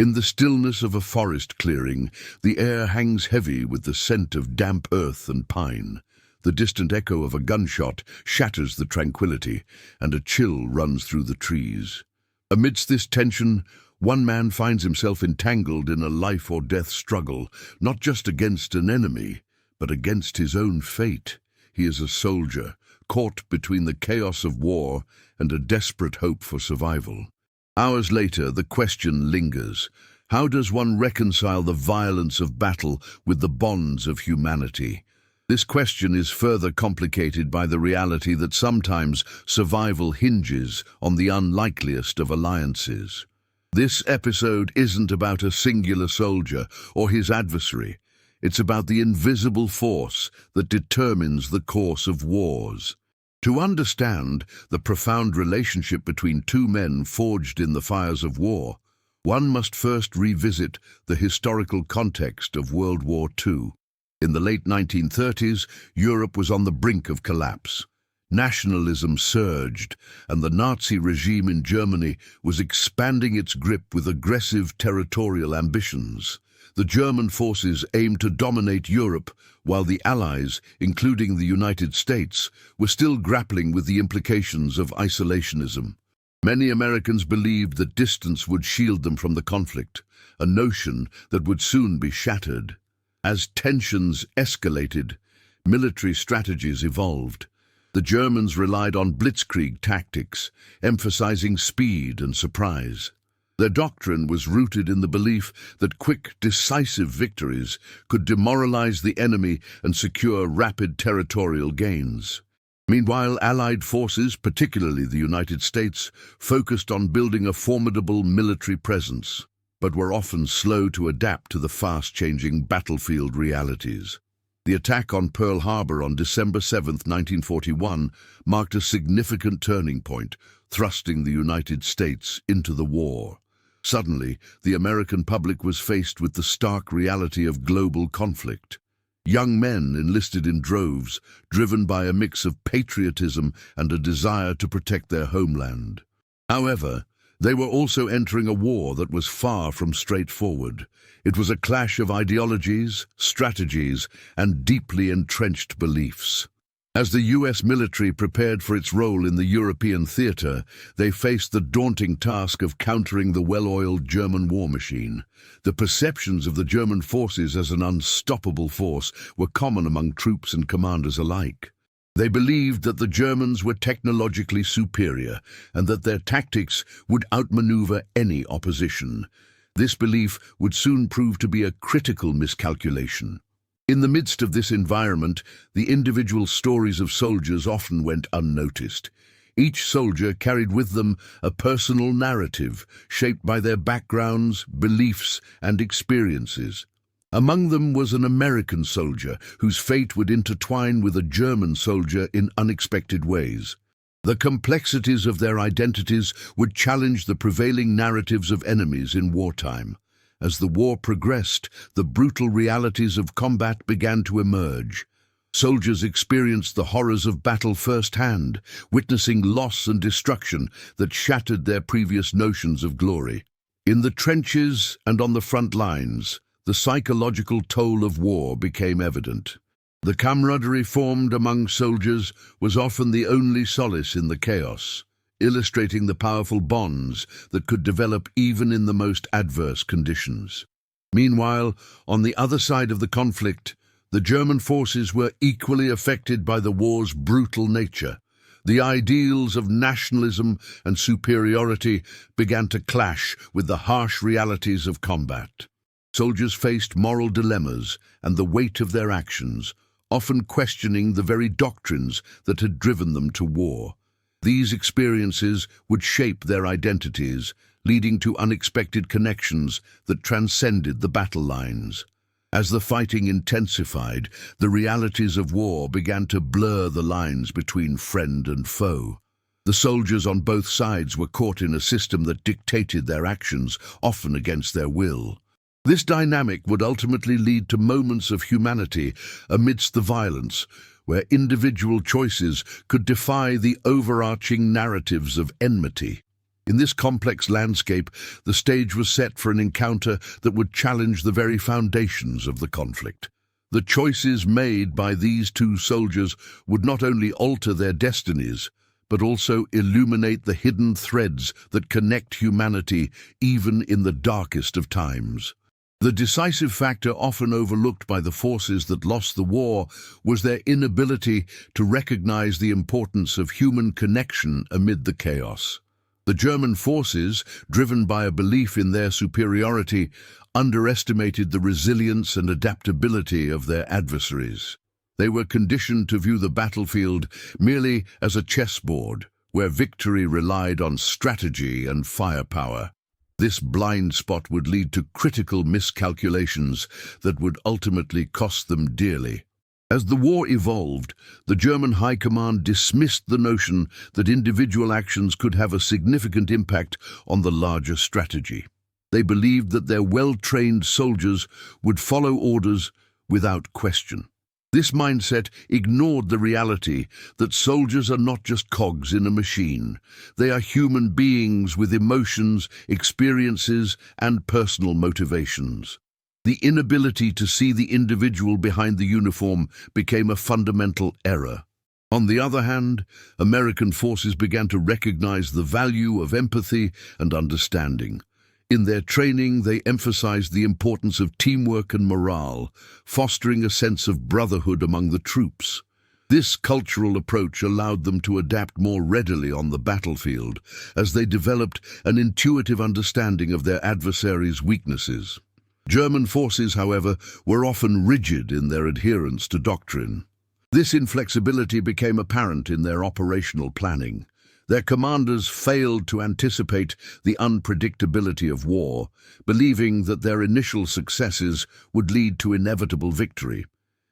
In the stillness of a forest clearing, the air hangs heavy with the scent of damp earth and pine. The distant echo of a gunshot shatters the tranquility, and a chill runs through the trees. Amidst this tension, one man finds himself entangled in a life-or-death struggle, not just against an enemy, but against his own fate. He is a soldier, caught between the chaos of war and a desperate hope for survival. Hours later, the question lingers. How does one reconcile the violence of battle with the bonds of humanity? This question is further complicated by the reality that sometimes survival hinges on the unlikeliest of alliances. This episode isn't about a singular soldier or his adversary. It's about the invisible force that determines the course of wars. To understand the profound relationship between two men forged in the fires of war, one must first revisit the historical context of World War II. In the late 1930s, Europe was on the brink of collapse. Nationalism surged, and the Nazi regime in Germany was expanding its grip with aggressive territorial ambitions. The German forces aimed to dominate Europe, while the Allies, including the United States, were still grappling with the implications of isolationism. Many Americans believed that distance would shield them from the conflict, a notion that would soon be shattered. As tensions escalated, military strategies evolved. The Germans relied on blitzkrieg tactics, emphasizing speed and surprise. Their doctrine was rooted in the belief that quick, decisive victories could demoralize the enemy and secure rapid territorial gains. Meanwhile, Allied forces, particularly the United States, focused on building a formidable military presence, but were often slow to adapt to the fast-changing battlefield realities. The attack on Pearl Harbor on December 7, 1941, marked a significant turning point, thrusting the United States into the war. Suddenly, the American public was faced with the stark reality of global conflict. Young men enlisted in droves, driven by a mix of patriotism and a desire to protect their homeland. However, they were also entering a war that was far from straightforward. It was a clash of ideologies, strategies, and deeply entrenched beliefs. As the US military prepared for its role in the European theater, they faced the daunting task of countering the well-oiled German war machine. The perceptions of the German forces as an unstoppable force were common among troops and commanders alike. They believed that the Germans were technologically superior and that their tactics would outmaneuver any opposition. This belief would soon prove to be a critical miscalculation. In the midst of this environment, the individual stories of soldiers often went unnoticed. Each soldier carried with them a personal narrative, shaped by their backgrounds, beliefs, and experiences. Among them was an American soldier whose fate would intertwine with a German soldier in unexpected ways. The complexities of their identities would challenge the prevailing narratives of enemies in wartime. As the war progressed, the brutal realities of combat began to emerge. Soldiers experienced the horrors of battle firsthand, witnessing loss and destruction that shattered their previous notions of glory. In the trenches and on the front lines, the psychological toll of war became evident. The camaraderie formed among soldiers was often the only solace in the chaos, illustrating the powerful bonds that could develop even in the most adverse conditions. Meanwhile, on the other side of the conflict, the German forces were equally affected by the war's brutal nature. The ideals of nationalism and superiority began to clash with the harsh realities of combat. Soldiers faced moral dilemmas and the weight of their actions, often questioning the very doctrines that had driven them to war. These experiences would shape their identities, leading to unexpected connections that transcended the battle lines. As the fighting intensified, the realities of war began to blur the lines between friend and foe. The soldiers on both sides were caught in a system that dictated their actions, often against their will. This dynamic would ultimately lead to moments of humanity amidst the violence, where individual choices could defy the overarching narratives of enmity. In this complex landscape, the stage was set for an encounter that would challenge the very foundations of the conflict. The choices made by these two soldiers would not only alter their destinies, but also illuminate the hidden threads that connect humanity even in the darkest of times. The decisive factor often overlooked by the forces that lost the war was their inability to recognize the importance of human connection amid the chaos. The German forces, driven by a belief in their superiority, underestimated the resilience and adaptability of their adversaries. They were conditioned to view the battlefield merely as a chessboard, where victory relied on strategy and firepower. This blind spot would lead to critical miscalculations that would ultimately cost them dearly. As the war evolved, the German High Command dismissed the notion that individual actions could have a significant impact on the larger strategy. They believed that their well-trained soldiers would follow orders without question. This mindset ignored the reality that soldiers are not just cogs in a machine. They are human beings with emotions, experiences, and personal motivations. The inability to see the individual behind the uniform became a fundamental error. On the other hand, American forces began to recognize the value of empathy and understanding. In their training, they emphasized the importance of teamwork and morale, fostering a sense of brotherhood among the troops. This cultural approach allowed them to adapt more readily on the battlefield, as they developed an intuitive understanding of their adversaries' weaknesses. German forces, however, were often rigid in their adherence to doctrine. This inflexibility became apparent in their operational planning. Their commanders failed to anticipate the unpredictability of war, believing that their initial successes would lead to inevitable victory.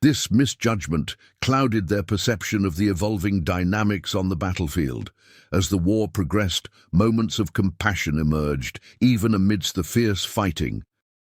This misjudgment clouded their perception of the evolving dynamics on the battlefield. As the war progressed, moments of compassion emerged, even amidst the fierce fighting.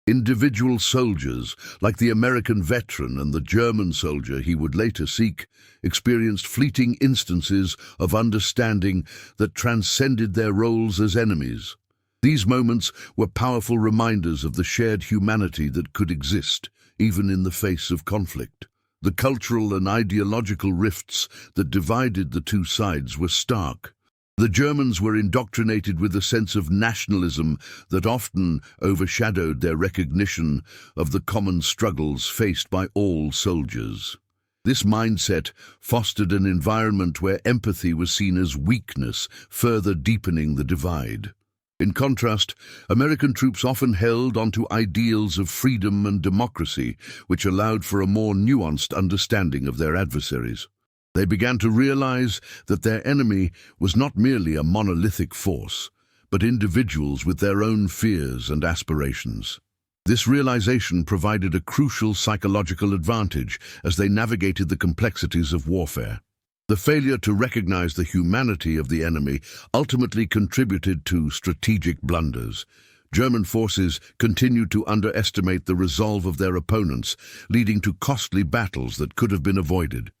Individual soldiers, like the American veteran and the German soldier he would later seek, experienced fleeting instances of understanding that transcended their roles as enemies. These moments were powerful reminders of the shared humanity that could exist, even in the face of conflict. The cultural and ideological rifts that divided the two sides were stark. The Germans were indoctrinated with a sense of nationalism that often overshadowed their recognition of the common struggles faced by all soldiers. This mindset fostered an environment where empathy was seen as weakness, further deepening the divide. In contrast, American troops often held onto ideals of freedom and democracy, which allowed for a more nuanced understanding of their adversaries. They began to realize that their enemy was not merely a monolithic force, but individuals with their own fears and aspirations. This realization provided a crucial psychological advantage as they navigated the complexities of warfare. The failure to recognize the humanity of the enemy ultimately contributed to strategic blunders. German forces continued to underestimate the resolve of their opponents, leading to costly battles that could have been avoided.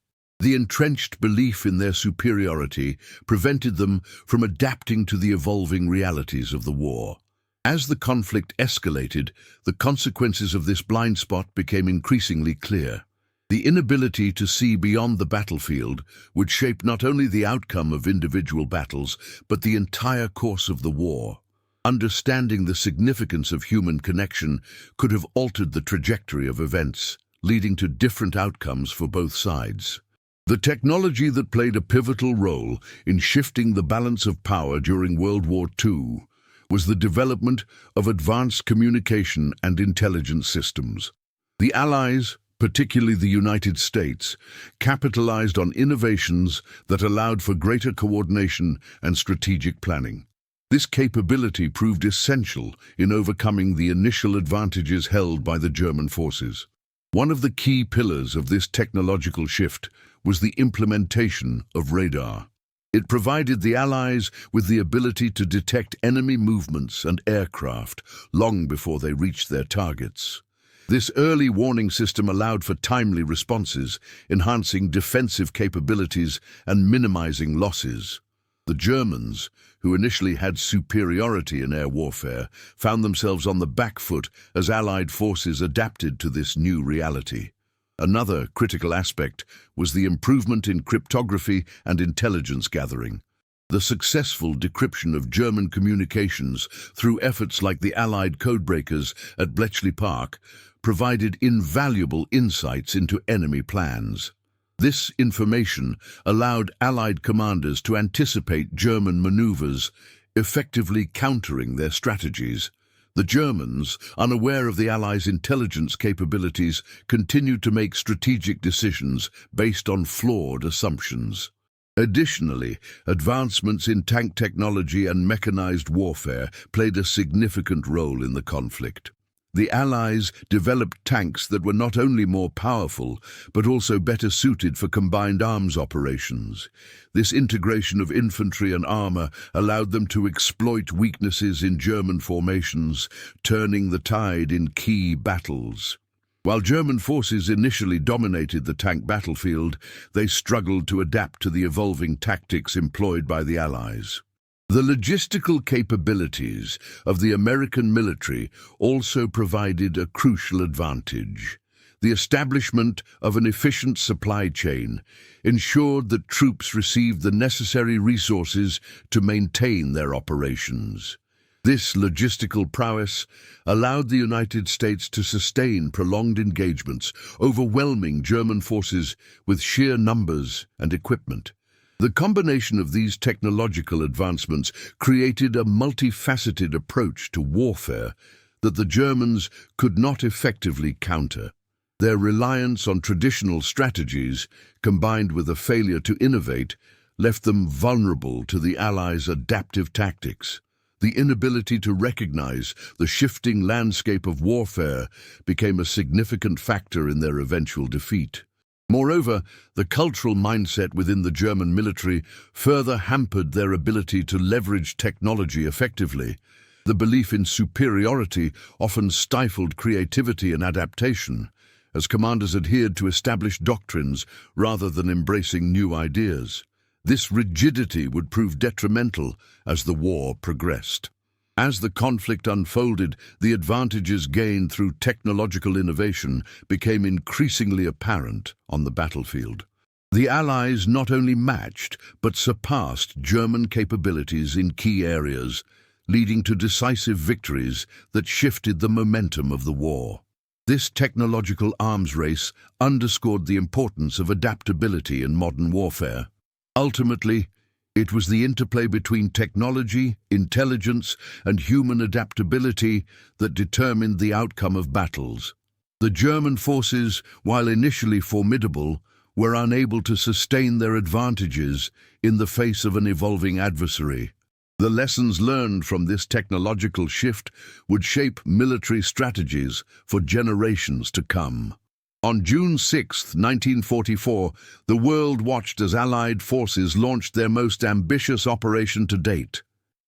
The entrenched belief in their superiority prevented them from adapting to the evolving realities of the war. As the conflict escalated, the consequences of this blind spot became increasingly clear. The inability to see beyond the battlefield would shape not only the outcome of individual battles, but the entire course of the war. Understanding the significance of human connection could have altered the trajectory of events, leading to different outcomes for both sides. The technology that played a pivotal role in shifting the balance of power during World War II was the development of advanced communication and intelligence systems. The Allies, particularly the United States, capitalized on innovations that allowed for greater coordination and strategic planning. This capability proved essential in overcoming the initial advantages held by the German forces. One of the key pillars of this technological shift was the implementation of radar. It provided the Allies with the ability to detect enemy movements and aircraft long before they reached their targets. This early warning system allowed for timely responses, enhancing defensive capabilities and minimizing losses. The Germans, who initially had superiority in air warfare, found themselves on the back foot as Allied forces adapted to this new reality. Another critical aspect was the improvement in cryptography and intelligence gathering. The successful decryption of German communications through efforts like the Allied codebreakers at Bletchley Park provided invaluable insights into enemy plans. This information allowed Allied commanders to anticipate German maneuvers, effectively countering their strategies. The Germans, unaware of the Allies' intelligence capabilities, continued to make strategic decisions based on flawed assumptions. Additionally, advancements in tank technology and mechanized warfare played a significant role in the conflict. The Allies developed tanks that were not only more powerful, but also better suited for combined arms operations. This integration of infantry and armor allowed them to exploit weaknesses in German formations, turning the tide in key battles. While German forces initially dominated the tank battlefield, they struggled to adapt to the evolving tactics employed by the Allies. The logistical capabilities of the American military also provided a crucial advantage. The establishment of an efficient supply chain ensured that troops received the necessary resources to maintain their operations. This logistical prowess allowed the United States to sustain prolonged engagements, overwhelming German forces with sheer numbers and equipment. The combination of these technological advancements created a multifaceted approach to warfare that the Germans could not effectively counter. Their reliance on traditional strategies, combined with a failure to innovate, left them vulnerable to the Allies' adaptive tactics. The inability to recognize the shifting landscape of warfare became a significant factor in their eventual defeat. Moreover, the cultural mindset within the German military further hampered their ability to leverage technology effectively. The belief in superiority often stifled creativity and adaptation, as commanders adhered to established doctrines rather than embracing new ideas. This rigidity would prove detrimental as the war progressed. As the conflict unfolded, the advantages gained through technological innovation became increasingly apparent on the battlefield. The Allies not only matched but surpassed German capabilities in key areas, leading to decisive victories that shifted the momentum of the war. This technological arms race underscored the importance of adaptability in modern warfare. Ultimately, it was the interplay between technology, intelligence, and human adaptability that determined the outcome of battles. The German forces, while initially formidable, were unable to sustain their advantages in the face of an evolving adversary. The lessons learned from this technological shift would shape military strategies for generations to come. On June 6, 1944, the world watched as Allied forces launched their most ambitious operation to date,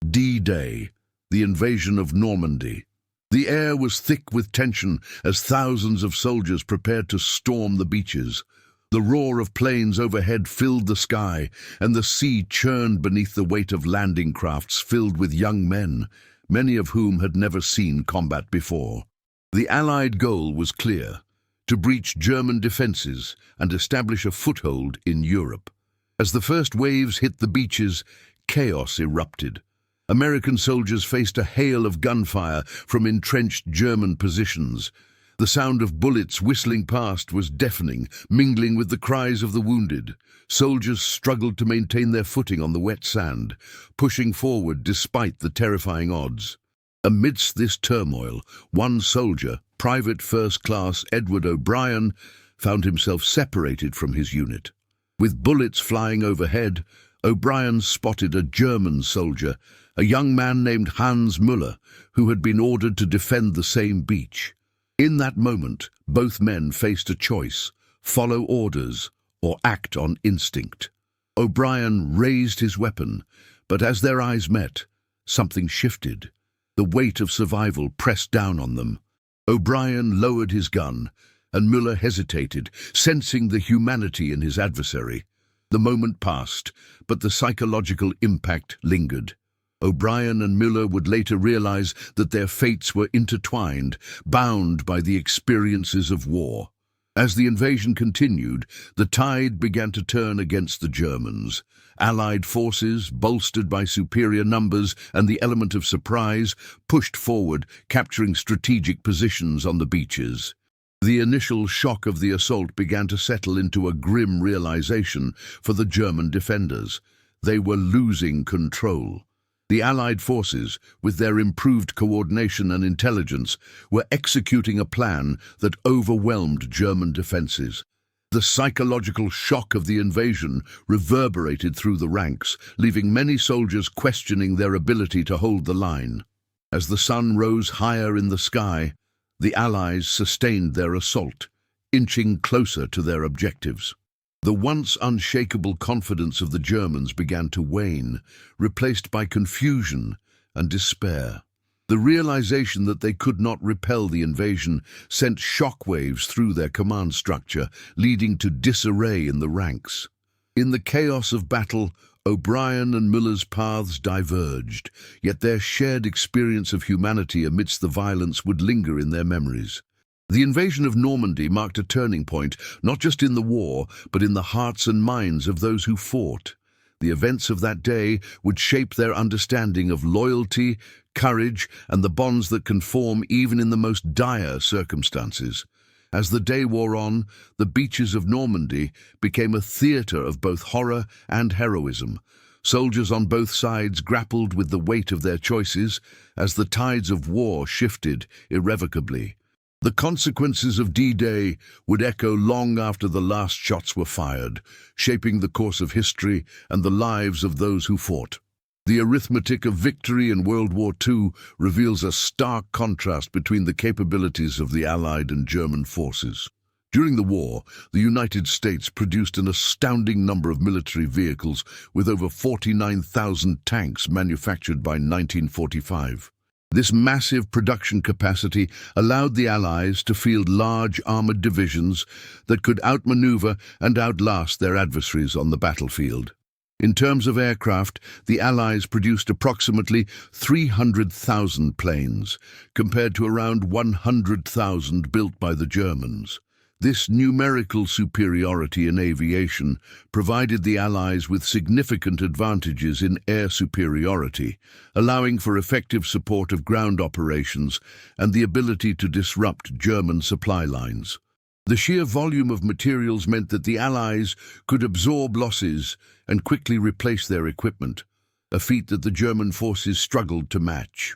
D-Day, the invasion of Normandy. The air was thick with tension as thousands of soldiers prepared to storm the beaches. The roar of planes overhead filled the sky, and the sea churned beneath the weight of landing crafts filled with young men, many of whom had never seen combat before. The Allied goal was clear: to breach German defenses and establish a foothold in Europe. As the first waves hit the beaches, chaos erupted. American soldiers faced a hail of gunfire from entrenched German positions. The sound of bullets whistling past was deafening, mingling with the cries of the wounded. Soldiers struggled to maintain their footing on the wet sand, pushing forward despite the terrifying odds. Amidst this turmoil, one soldier, Private First Class Edward O'Brien, found himself separated from his unit. With bullets flying overhead, O'Brien spotted a German soldier, a young man named Hans Müller, who had been ordered to defend the same beach. In that moment, both men faced a choice: follow orders or act on instinct. O'Brien raised his weapon, but as their eyes met, something shifted. The weight of survival pressed down on them. O'Brien lowered his gun, and Müller hesitated, sensing the humanity in his adversary. The moment passed, but the psychological impact lingered. O'Brien and Miller would later realize that their fates were intertwined, bound by the experiences of war. As the invasion continued, the tide began to turn against the Germans. Allied forces, bolstered by superior numbers and the element of surprise, pushed forward, capturing strategic positions on the beaches. The initial shock of the assault began to settle into a grim realization for the German defenders. They were losing control. The Allied forces, with their improved coordination and intelligence, were executing a plan that overwhelmed German defenses. The psychological shock of the invasion reverberated through the ranks, leaving many soldiers questioning their ability to hold the line. As the sun rose higher in the sky, the Allies sustained their assault, inching closer to their objectives. The once unshakable confidence of the Germans began to wane, replaced by confusion and despair. The realization that they could not repel the invasion sent shockwaves through their command structure, leading to disarray in the ranks. In the chaos of battle, O'Brien and Miller's paths diverged, yet their shared experience of humanity amidst the violence would linger in their memories. The invasion of Normandy marked a turning point, not just in the war, but in the hearts and minds of those who fought. The events of that day would shape their understanding of loyalty, courage, and the bonds that can form even in the most dire circumstances. As the day wore on, the beaches of Normandy became a theater of both horror and heroism. Soldiers on both sides grappled with the weight of their choices as the tides of war shifted irrevocably. The consequences of D-Day would echo long after the last shots were fired, shaping the course of history and the lives of those who fought. The arithmetic of victory in World War II reveals a stark contrast between the capabilities of the Allied and German forces. During the war, the United States produced an astounding number of military vehicles, with over 49,000 tanks manufactured by 1945. This massive production capacity allowed the Allies to field large armored divisions that could outmaneuver and outlast their adversaries on the battlefield. In terms of aircraft, the Allies produced approximately 300,000 planes, compared to around 100,000 built by the Germans. This numerical superiority in aviation provided the Allies with significant advantages in air superiority, allowing for effective support of ground operations and the ability to disrupt German supply lines. The sheer volume of materials meant that the Allies could absorb losses and quickly replace their equipment, a feat that the German forces struggled to match.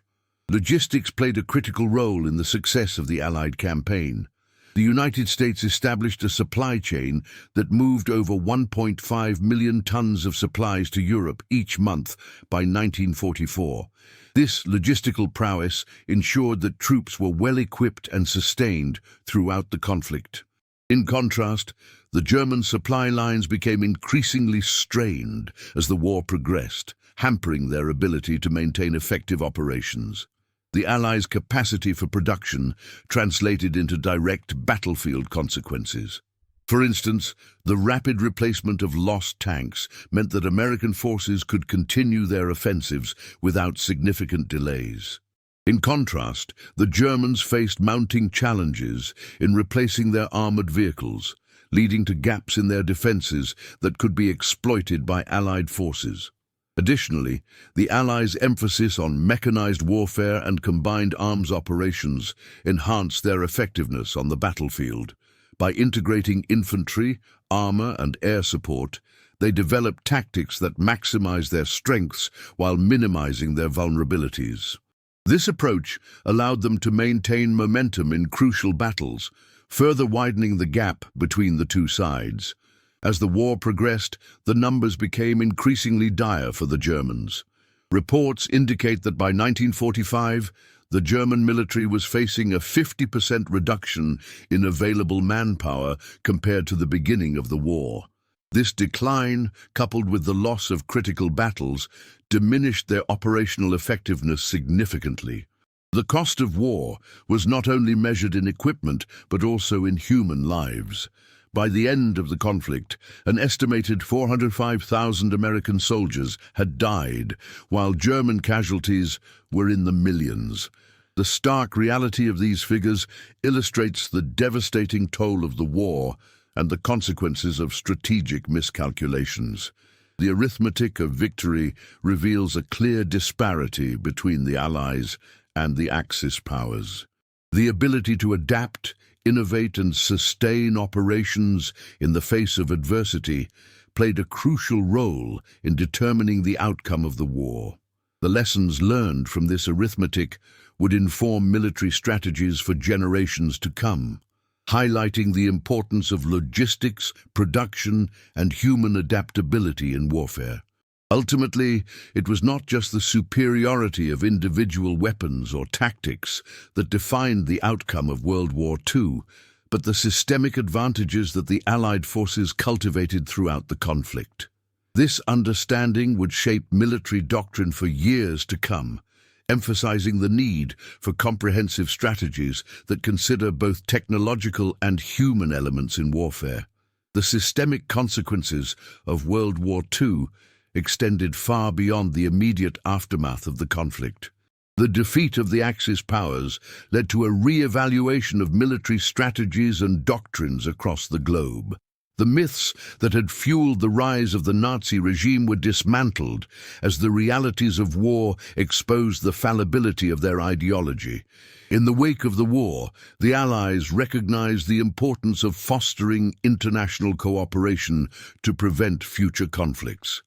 Logistics played a critical role in the success of the Allied campaign. The United States established a supply chain that moved over 1.5 million tons of supplies to Europe each month by 1944. This logistical prowess ensured that troops were well equipped and sustained throughout the conflict. In contrast, the German supply lines became increasingly strained as the war progressed, hampering their ability to maintain effective operations. The Allies' capacity for production translated into direct battlefield consequences. For instance, the rapid replacement of lost tanks meant that American forces could continue their offensives without significant delays. In contrast, the Germans faced mounting challenges in replacing their armored vehicles, leading to gaps in their defenses that could be exploited by Allied forces. Additionally, the Allies' emphasis on mechanized warfare and combined arms operations enhanced their effectiveness on the battlefield. By integrating infantry, armor, and air support, they developed tactics that maximized their strengths while minimizing their vulnerabilities. This approach allowed them to maintain momentum in crucial battles, further widening the gap between the two sides. As the war progressed, the numbers became increasingly dire for the Germans. Reports indicate that by 1945, the German military was facing a 50% reduction in available manpower compared to the beginning of the war. This decline, coupled with the loss of critical battles, diminished their operational effectiveness significantly. The cost of war was not only measured in equipment, but also in human lives. By the end of the conflict, an estimated 405,000 American soldiers had died, while German casualties were in the millions. The stark reality of these figures illustrates the devastating toll of the war and the consequences of strategic miscalculations. The arithmetic of victory reveals a clear disparity between the Allies and the Axis powers. The ability to adapt, innovate and sustain operations in the face of adversity played a crucial role in determining the outcome of the war. The lessons learned from this arithmetic would inform military strategies for generations to come, highlighting the importance of logistics, production, and human adaptability in warfare. Ultimately, it was not just the superiority of individual weapons or tactics that defined the outcome of World War II, but the systemic advantages that the Allied forces cultivated throughout the conflict. This understanding would shape military doctrine for years to come, emphasizing the need for comprehensive strategies that consider both technological and human elements in warfare. The systemic consequences of World War II extended far beyond the immediate aftermath of the conflict. The defeat of the Axis powers led to a re-evaluation of military strategies and doctrines across the globe. The myths that had fueled the rise of the Nazi regime were dismantled as the realities of war exposed the fallibility of their ideology. In the wake of the war, the Allies recognized the importance of fostering international cooperation to prevent future conflicts.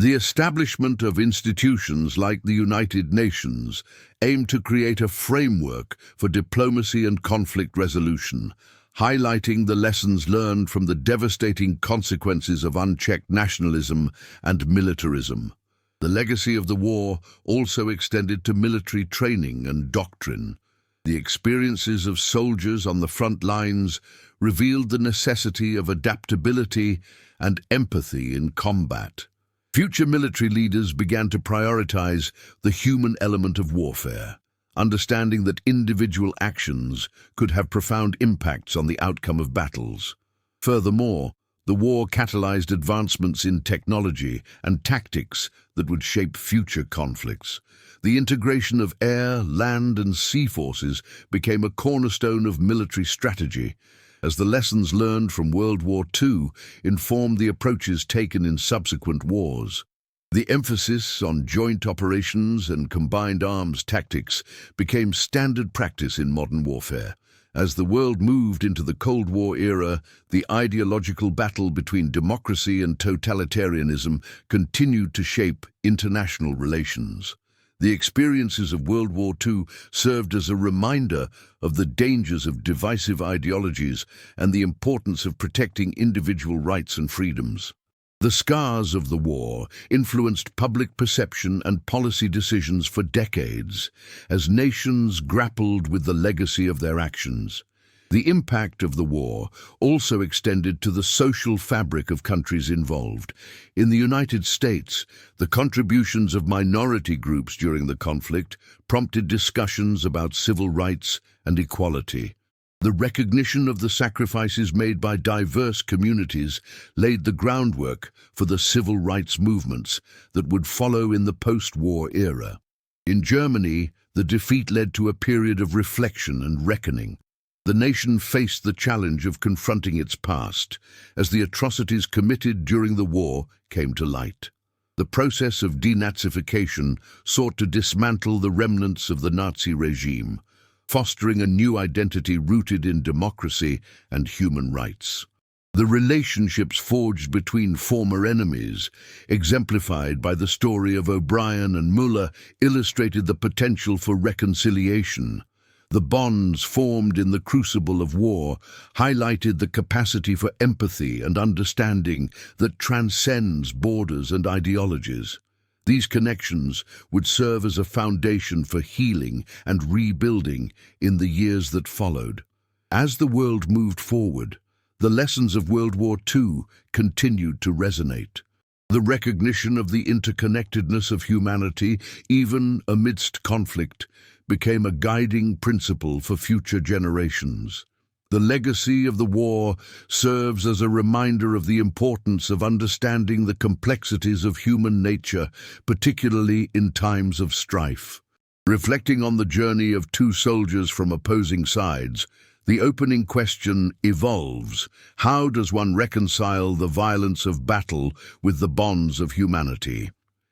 The establishment of institutions like the United Nations aimed to create a framework for diplomacy and conflict resolution, highlighting the lessons learned from the devastating consequences of unchecked nationalism and militarism. The legacy of the war also extended to military training and doctrine. The experiences of soldiers on the front lines revealed the necessity of adaptability and empathy in combat. Future military leaders began to prioritize the human element of warfare, understanding that individual actions could have profound impacts on the outcome of battles. Furthermore, the war catalyzed advancements in technology and tactics that would shape future conflicts. The integration of air, land, and sea forces became a cornerstone of military strategy, as the lessons learned from World War II informed the approaches taken in subsequent wars. The emphasis on joint operations and combined arms tactics became standard practice in modern warfare. As the world moved into the Cold War era, the ideological battle between democracy and totalitarianism continued to shape international relations. The experiences of World War II served as a reminder of the dangers of divisive ideologies and the importance of protecting individual rights and freedoms. The scars of the war influenced public perception and policy decisions for decades, as nations grappled with the legacy of their actions. The impact of the war also extended to the social fabric of countries involved. In the United States, the contributions of minority groups during the conflict prompted discussions about civil rights and equality. The recognition of the sacrifices made by diverse communities laid the groundwork for the civil rights movements that would follow in the post-war era. In Germany, the defeat led to a period of reflection and reckoning. The nation faced the challenge of confronting its past as the atrocities committed during the war came to light. The process of denazification sought to dismantle the remnants of the Nazi regime, fostering a new identity rooted in democracy and human rights. The relationships forged between former enemies, exemplified by the story of O'Brien and Muller, illustrated the potential for reconciliation. The bonds formed in the crucible of war highlighted the capacity for empathy and understanding that transcends borders and ideologies. These connections would serve as a foundation for healing and rebuilding in the years that followed. As the world moved forward, the lessons of World War II continued to resonate. The recognition of the interconnectedness of humanity, even amidst conflict, became a guiding principle for future generations. The legacy of the war serves as a reminder of the importance of understanding the complexities of human nature, particularly in times of strife. Reflecting on the journey of two soldiers from opposing sides, the opening question evolves: how does one reconcile the violence of battle with the bonds of humanity?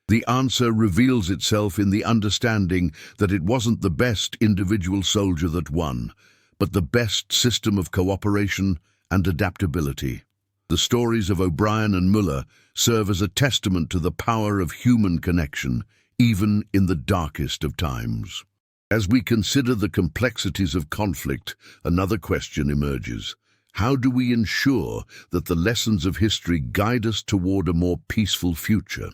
The answer reveals itself in the understanding that it wasn't the best individual soldier that won, but the best system of cooperation and adaptability. The stories of O'Brien and Muller serve as a testament to the power of human connection, even in the darkest of times. As we consider the complexities of conflict, another question emerges. How do we ensure that the lessons of history guide us toward a more peaceful future?